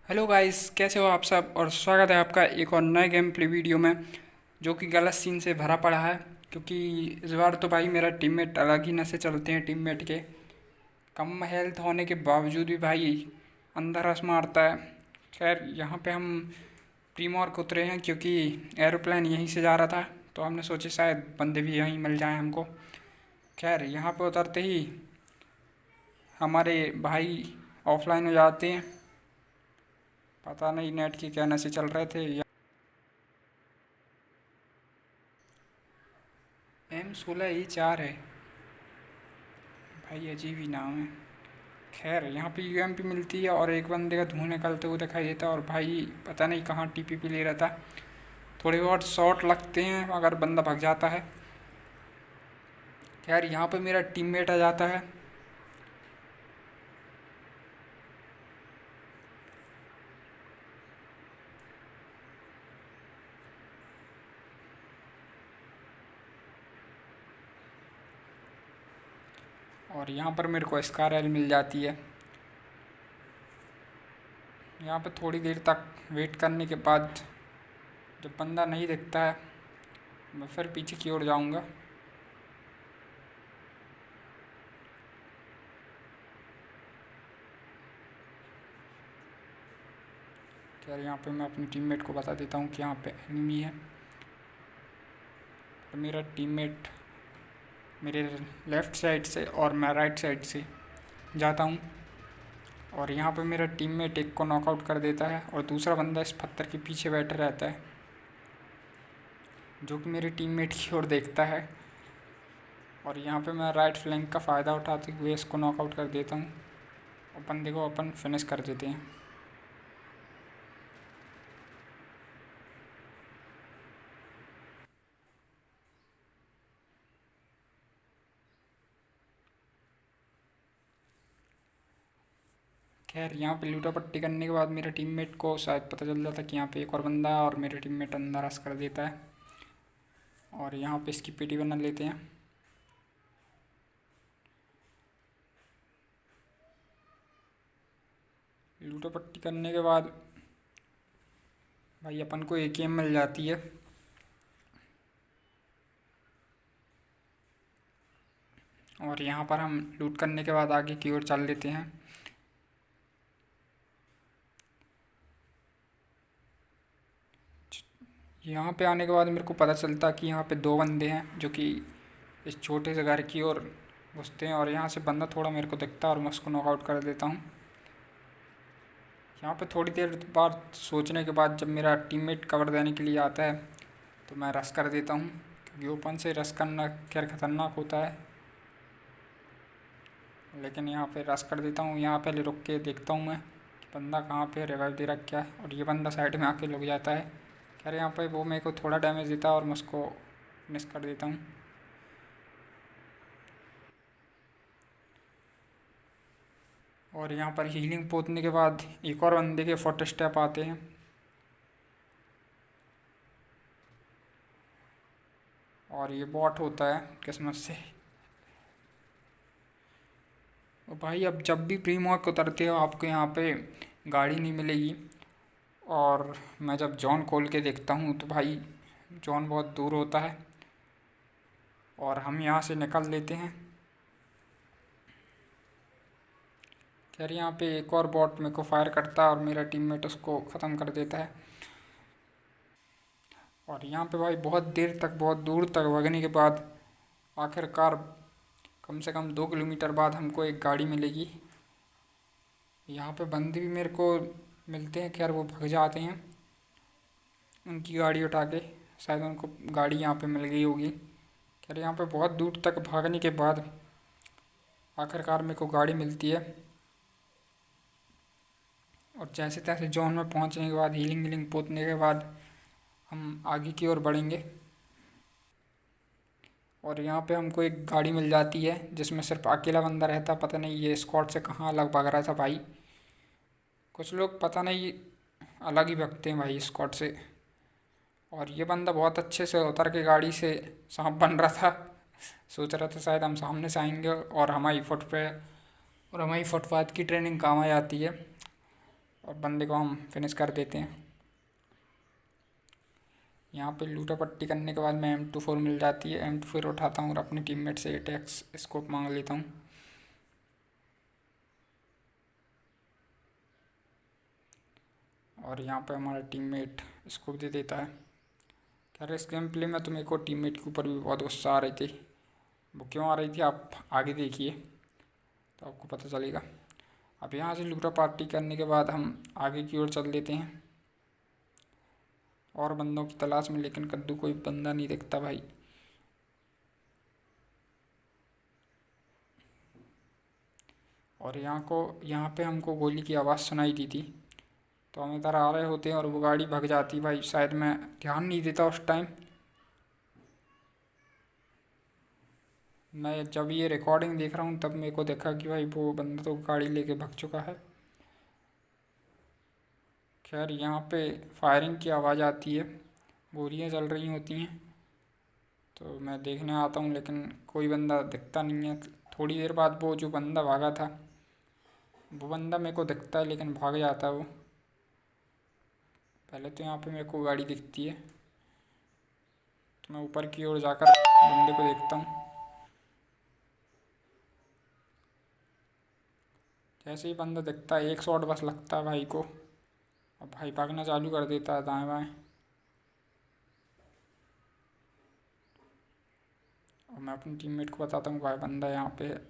Hello guys, कैसे हो आप सब। और स्वागत है आपका एक और नए गेम प्ले वीडियो में, जो कि गलत सीन से भरा पड़ा है। क्योंकि इस बार तो भाई मेरा टीममेट अलग ही नशे चलते हैं टीममेट के। कम हेल्थ होने के बावजूद भी भाई अंधा रस मारता है। खैर, यहाँ पे हम प्रीमॉर्क उतरे हैं क्योंकि एरोप्लेन यहीं से जा रहा था, तो हमने सोचे शायद बंदे भी यहीं मिल जाएं हमको। खैर, यहाँ पे उतरते ही हमारे भाई ऑफलाइन हो जाते हैं। पता नहीं नेट की क्या नशे चल रहे थे। M16E4 है भाई, अजीब ही नाम है। खैर, यहाँ पे UMP मिलती है और एक बंदे का धुआं निकलते हुए दिखाई देता है, और भाई पता नहीं कहाँ TPP ले रहा था। थोड़े बहुत शॉट लगते हैं अगर बंदा भाग जाता है। खैर, यहाँ पे मेरा टीममेट आ जाता है। और यहाँ पर मेरे को SCAR-L मिल जाती है। यहाँ पे थोड़ी देर तक वेट करने के बाद जब बंदा नहीं दिखता है, मैं फिर पीछे की ओर जाऊँगा। खैर, यहाँ पे मैं अपने टीममेट को बता देता हूँ कि यहाँ पे एनिमी है। और मेरा टीममेट मेरे लेफ़्ट साइड से और मैं राइट साइड से जाता हूँ। और यहाँ पे मेरा टीममेट एक को नॉकआउट कर देता है, और दूसरा बंदा इस पत्थर के पीछे बैठा रहता है, जो कि मेरे टीममेट की ओर देखता है। और यहाँ पे मैं राइट फ्लैंक का फ़ायदा उठाते हुए इसको नॉकआउट कर देता हूँ, और बंदे को अपन फिनिश कर देते हैं। खैर, यहाँ पे लूटा पट्टी करने के बाद मेरे टीममेट को शायद पता चल जाता कि यहाँ पे एक और बंदा है, और मेरे टीममेट अंदर रश कर देता है। और यहाँ पे इसकी पीटी बना लेते हैं। लूटा पट्टी करने के बाद भाई अपन को AKM मिल जाती है। और यहाँ पर हम लूट करने के बाद आगे की ओर चल लेते हैं। यहाँ पे आने के बाद मेरे को पता चलता कि यहाँ पे दो बंदे हैं जो कि इस छोटे से घर की ओर घुसते हैं, और यहाँ से बंदा थोड़ा मेरे को दिखता है और मैं उसको नॉकआउट कर देता हूँ। यहाँ पे थोड़ी देर बाद सोचने के बाद जब मेरा टीममेट कवर देने के लिए आता है, तो मैं रश कर देता हूँ, क्योंकि ओपन से रश करना खैर ख़तरनाक होता है। लेकिन यहाँ पे रश कर देता हूँ। यहाँ पहले रुक के देखता हूँ मैं कि बंदा कहाँ पे रिवाइव दे रखा है, और ये बंदा साइड में आके लुक जाता है। खैर, यहाँ पे वो मेरे को थोड़ा डैमेज देता है और मैं उसको मिस कर देता हूँ। और यहाँ पर हीलिंग पोतने के बाद एक और बंदे के फुट स्टेप आते हैं। और ये बॉट होता है किस्मत से। और भाई, अब जब भी प्री मॉक उतरते हो आपको यहाँ पे गाड़ी नहीं मिलेगी। और मैं जब जॉन खोल के देखता हूँ तो भाई जॉन बहुत दूर होता है, और हम यहाँ से निकल लेते हैं। खैर, यहाँ पे एक और बॉट मेरे को फायर करता है और मेरा टीममेट उसको ख़त्म कर देता है। और यहाँ पे भाई बहुत देर तक, बहुत दूर तक भगने के बाद आखिरकार कम से कम 2 किलोमीटर बाद हमको एक गाड़ी मिलेगी। यहाँ पे बंदे भी मेरे को मिलते हैं। खैर, वो भाग जाते हैं उनकी गाड़ी उठा के, शायद उनको गाड़ी यहाँ पे मिल गई होगी। खैर, यहाँ पे बहुत दूर तक भागने के बाद आखिरकार मेरे को गाड़ी मिलती है। और जैसे तैसे जोन में पहुँचने के बाद, हीलिंग वीलिंग पोतने के बाद हम आगे की ओर बढ़ेंगे। और यहाँ पे हमको एक गाड़ी मिल जाती है जिसमें सिर्फ अकेला बंदा रहता। पता नहीं ये स्क्वाड से कहाँ अलग भाग रहा था भाई। कुछ लोग पता नहीं अलग ही भगते हैं भाई स्क्वाड से। और ये बंदा बहुत अच्छे से उतर के गाड़ी से सांप बन रहा था। सोच रहा था शायद हम सामने से आएंगे और हमारी फुटपाथ की ट्रेनिंग काम आ जाती है। और बंदे को हम फिनिश कर देते हैं। यहाँ पे लूटा पट्टी करने के बाद मैं M24 मिल जाती है, M24 उठाता हूँ और अपने टीममेट से एटैक्स स्कोप मांग लेता हूँ। और यहाँ पे हमारा टीममेट स्कोप दे देता है। खैर इस गेम प्ले में तो मेरे को टीममेट के ऊपर भी बहुत गुस्सा आ रही थी। वो क्यों आ रही थी आप आगे देखिए तो आपको पता चलेगा। अब यहाँ से लूटा पार्टी करने के बाद हम आगे की ओर चल देते हैं और बंदों की तलाश में, लेकिन कद्दू कोई बंदा नहीं दिखता भाई। और यहाँ पे हमको गोली की आवाज़ सुनाई दी थी, तो हम इधर आ रहे होते हैं और वो गाड़ी भग जाती भाई। शायद मैं ध्यान नहीं देता उस टाइम। मैं जब ये रिकॉर्डिंग देख रहा हूँ तब मेरे को देखा कि भाई वो बंदा तो गाड़ी लेके भग चुका है। खैर यहाँ पे फायरिंग की आवाज़ आती है, गोलियाँ चल रही होती हैं, तो मैं देखने आता हूँ लेकिन कोई बंदा दिखता नहीं है। थोड़ी देर बाद वो जो बंदा भागा था वो बंदा मेरे को दिखता है लेकिन भाग जाता है वो। पहले तो यहाँ पे मेरे को गाड़ी दिखती है, तो मैं ऊपर की ओर जाकर बंदे को देखता हूँ। जैसे ही बंदा दिखता है एक शॉट बस लगता है भाई को, और भाई भागना चालू कर देता है दाएं बाएं। और मैं अपनी टीममेट को बताता हूँ भाई बंदा यहाँ पे है।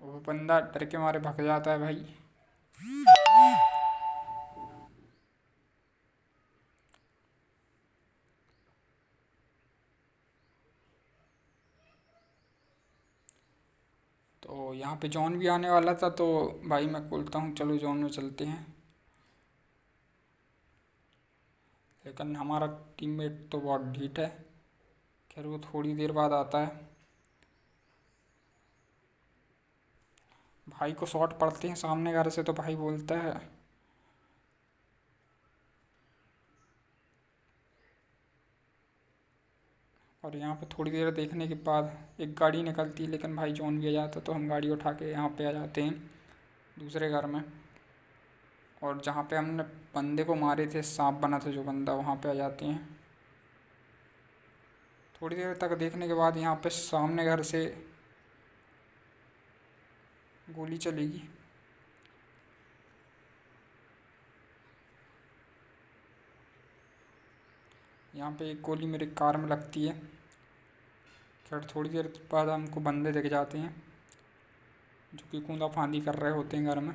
वो बंदा डर के मारे भाग जाता है भाई। तो यहाँ पे जॉन भी आने वाला था, तो भाई मैं बोलता हूँ चलो जॉन में चलते हैं, लेकिन हमारा टीममेट तो बहुत ढीठ है। खैर वो थोड़ी देर बाद आता है। भाई को शॉट पड़ते हैं सामने घर से, तो भाई बोलता है और यहाँ पे थोड़ी देर देखने के बाद एक गाड़ी निकलती है, लेकिन भाई जॉन भी आ जाता, तो हम गाड़ी उठा के यहाँ पे आ जाते हैं दूसरे घर में। और जहाँ पे हमने बंदे को मारे थे, सांप बना था जो बंदा, वहाँ पे आ जाते हैं। थोड़ी देर तक देखने के बाद यहाँ पे सामने घर से गोली चलेगी। यहाँ पे एक गोली मेरी कार में लगती है। खैर थोड़ी देर बाद हमको बंदे दिख जाते हैं जो कि कूदा फांदी कर रहे होते हैं घर में।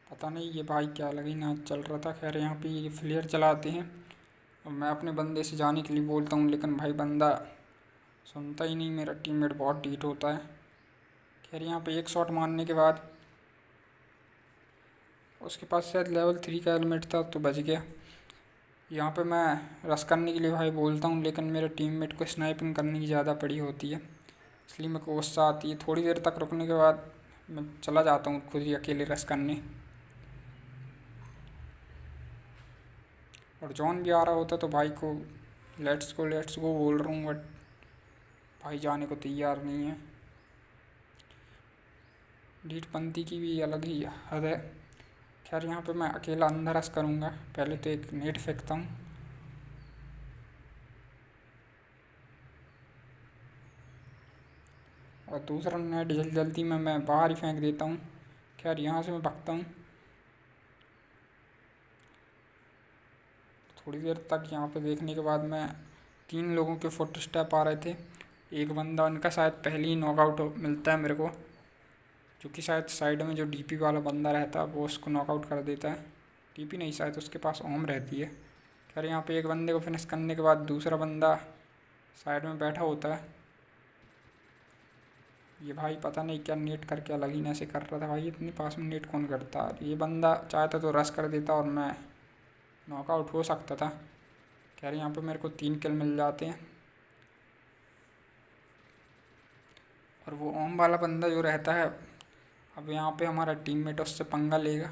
पता नहीं ये भाई क्या लगी ना चल रहा था। खैर यहाँ पे ये फ्लेयर चलाते हैं और मैं अपने बंदे से जाने के लिए बोलता हूँ, लेकिन भाई बंदा सुनता ही नहीं। मेरा टीममेट बहुत ढीठ होता है। खैर यहाँ पे एक शॉट मारने के बाद उसके पास शायद लेवल 3 का हेलमेट था, तो बच गया। यहाँ पे मैं रश करने के लिए भाई बोलता हूँ, लेकिन मेरे टीममेट को स्नाइपिंग करने की ज़्यादा पड़ी होती है, इसलिए मेरे को गुस्सा आती है। थोड़ी देर तक रुकने के बाद मैं चला जाता हूँ खुद ही अकेले रश करने। और जॉन भी आ रहा होता तो भाई को लेट्स गो बोल रहा हूँ, बट भाई जाने को तैयार नहीं है। ढीठपंती की भी अलग ही हद है। खैर यहाँ पे मैं अकेला अंदर रश करूँगा। पहले तो एक नेट फेंकता हूँ, और दूसरा नेट जल्दी में मैं बाहर ही फेंक देता हूँ। खैर यहाँ से मैं भागता हूँ। थोड़ी देर तक यहाँ पे देखने के बाद मैं 3 लोगों के फुट स्टेप आ रहे थे। एक बंदा उनका शायद पहले ही नॉकआउट मिलता है मेरे को, क्योंकि शायद साइड में जो डीपी वाला बंदा रहता है वो उसको नॉकआउट कर देता है। डीपी नहीं, शायद उसके पास ओम रहती है। खैर यहाँ पे एक बंदे को फिनिश करने के बाद दूसरा बंदा साइड में बैठा होता है। ये भाई पता नहीं क्या नेट करके अलग ही नशे कर रहा था भाई। इतने पास में नेट कौन करता। ये बंदा चाहता तो रश कर देता और मैं नॉकआउट हो सकता था। खैर यहाँ पे मेरे को 3 किल मिल जाते हैं। और वो ओम वाला बंदा जो रहता है, अब यहाँ पे हमारा टीममेट उससे पंगा लेगा।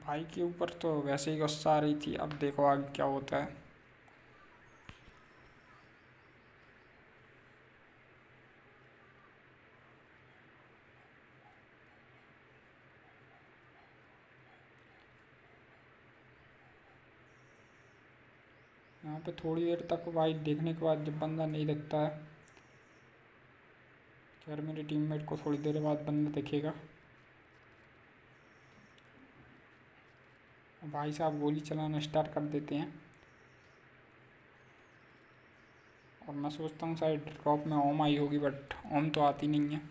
भाई के ऊपर तो वैसे ही गुस्सा आ रही थी, अब देखो आगे क्या होता है। यहाँ पे थोड़ी देर तक भाई देखने के बाद जब बंदा नहीं दिखता है, खैर मेरे टीममेट को थोड़ी देर बाद बंदा दिखेगा। भाई साहब गोली चलाना स्टार्ट कर देते हैं और मैं सोचता हूँ शायद ड्रॉप में ओम आई होगी, बट ओम तो आती नहीं है।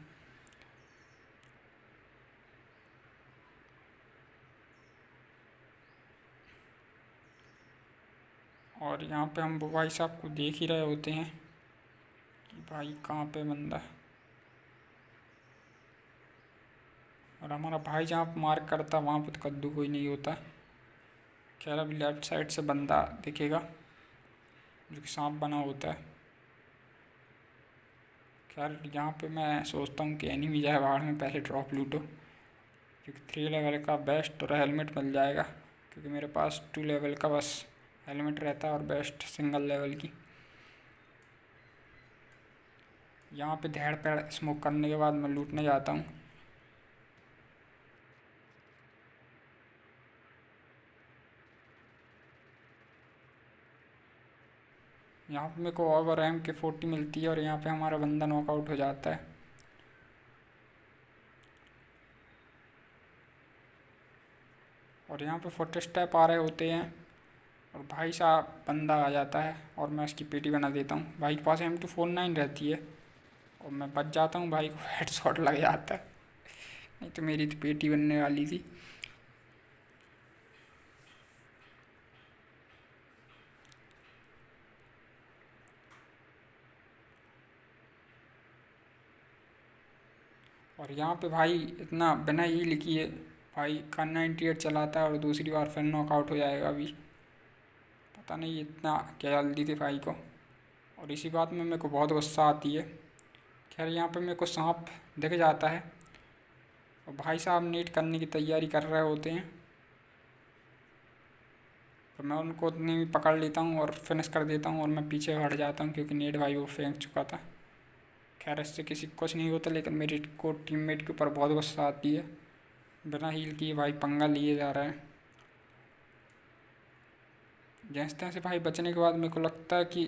और यहाँ पे हम भाई साहब को देख ही रहे होते हैं कि भाई कहाँ पे बंदा है, और हमारा भाई जहाँ पे मार्क करता वहाँ पे तो कद्दू कोई नहीं होता। खैर अभी लेफ्ट साइड से बंदा दिखेगा जो कि सांप बना होता है। खैर यहाँ पे मैं सोचता हूँ कि एनिमी जाए बाहर में पहले ड्रॉप लूटो, क्योंकि 3 लेवल का बेस्ट और हेलमेट मिल जाएगा, क्योंकि मेरे पास 2 लेवल का बस हेलमेट रहता है और बेस्ट सिंगल लेवल की। यहाँ पे धैड़ पैड़ स्मोक करने के बाद मैं लूटने जाता हूँ। यहाँ पे मेरे को ओवर रैम के 40 मिलती है और यहाँ पे हमारा बंदा नॉकआउट हो जाता है। और यहाँ पे फुट स्टेप आ रहे होते हैं और भाई साहब बंदा आ जाता है और मैं उसकी पेटी बना देता हूँ। भाई के पास M249 रहती है और मैं बच जाता हूँ, भाई को हेडशॉट लग जाता है, नहीं तो मेरी तो पेटी बनने वाली थी। और यहाँ पे भाई इतना बिना ही लिखी है भाई का 98 चलाता है और दूसरी बार फिर नॉकआउट हो जाएगा अभी। पता नहीं इतना क्या जल्दी थी भाई को, और इसी बात में मेरे को बहुत गुस्सा आती है। खैर यहाँ पे मेरे को सांप दिख जाता है और भाई साहब नेट करने की तैयारी कर रहे होते हैं, तो मैं उनको उतनी में पकड़ लेता हूँ और फिनिश कर देता हूँ और मैं पीछे हट जाता हूँ, क्योंकि नेट भाई वो फेंक चुका था। खैर इससे किसी को कुछ नहीं होता, लेकिन मेरे को टीममेट के ऊपर बहुत गुस्सा आती है, बिना हील किए भाई पंगा लिए जा रहा है। जैसे तैसे भाई बचने के बाद मेरे को लगता है कि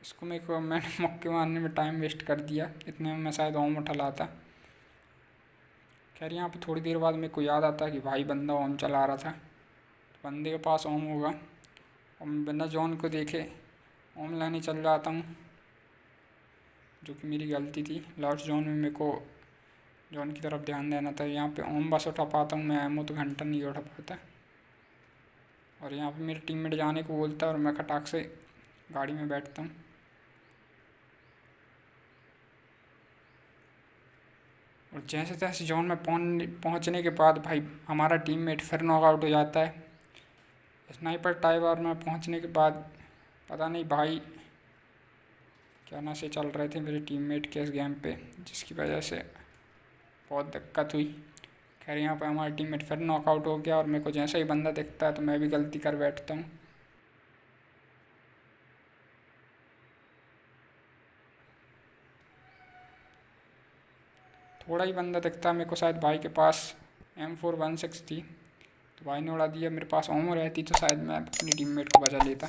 इसको मैंने मुक्के मारने में टाइम वेस्ट कर दिया, इतने में मैं शायद ओम उठा लाता। खैर यहाँ पे थोड़ी देर बाद मेरे को याद आता है कि भाई बंदा ओम चला रहा था, तो बंदे के पास ओम होगा और मैं बिना जॉन को देखे ओम लाने चल जाता हूँ, जो कि मेरी गलती थी। लास्ट जोन में मेरे को जॉन की तरफ ध्यान देना था। यहाँ पे ओम बस उठा पाता हूँ मैं, एमओ तो घंटा नहीं उठा पाता। और यहाँ पे मेरे टीममेट जाने को बोलता है और मैं खटाक से गाड़ी में बैठता हूँ। और जैसे तैसे जोन में पहुँचने के बाद भाई हमारा टीममेट फिर नॉकआउट हो जाता है। स्नाइपर टाइवर में पहुँचने के बाद पता नहीं भाई क्या नशे चल रहे थे मेरे टीममेट के इस गेम पे, जिसकी वजह से बहुत दिक्कत हुई। खैर यहाँ पे हमारा टीममेट फिर नॉकआउट हो गया और मेरे को जैसा ही बंदा दिखता है तो मैं भी गलती कर बैठता हूँ। थोड़ा ही बंदा दिखता है मेरे को, शायद भाई के पास M416 थी, तो भाई ने उड़ा दिया। मेरे पास ओमो रहती तो शायद मैं अपनी टीममेट को बचा लेता।